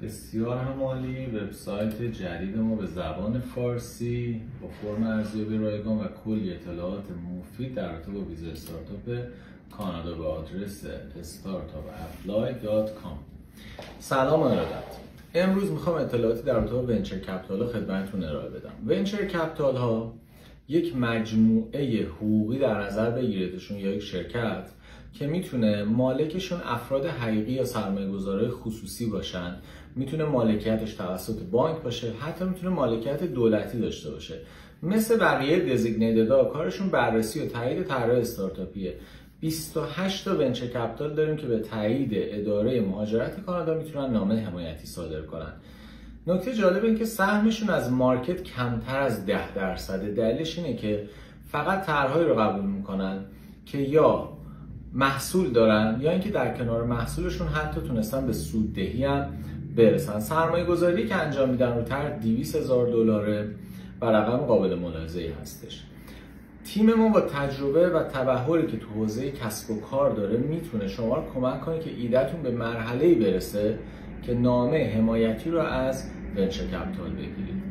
بسیار همالی. وبسایت جدید ما به زبان فارسی با فرم ارزیابی رایگان و کلی اطلاعات مفید در رابطه با ویزا استارتاپ کانادا به آدرس startupapply.com. سلام و ارادت. امروز میخوام اطلاعاتی در رابطه با ونچر کپیتال ها خدمتتون ارائه بدم. ونچر کپیتال ها یک مجموعه حقوقی در نظر بگیریدشون یا یک شرکت که میتونه مالکشون افراد حقیقی یا سرمایه‌گذارای خصوصی باشن، میتونه مالکیتش توسط بانک باشه، حتی میتونه مالکیت دولتی داشته باشه. مثل بقیه دزیگنیتدها کارشون بررسی و تایید طرح استارتاپیه. 28 تا ونچر کپیتال داریم که به تایید اداره مهاجرت کانادا میتونن نامه حمایتی صادر کنن. نکته جالب این که سهمشون از مارکت کمتر از 10%. دلیلش اینه که فقط طرحهایی رو قبول میکنن که یا محصول دارن یا اینکه در کنار محصولشون حتی تونستن به سوددهی هم برسن. سرمایه گذاری که انجام میدن رو طرح $200,000 و رقم قابل ملاحظه‌ای هستش. تیم ما با تجربه و تبحری که تو حوزه کسب و کار داره میتونه شما رو کمک کنه که ایده‌تون به مرحله‌ای برسه که نامه حمایتی رو از ونچر کپیتال بگیرید.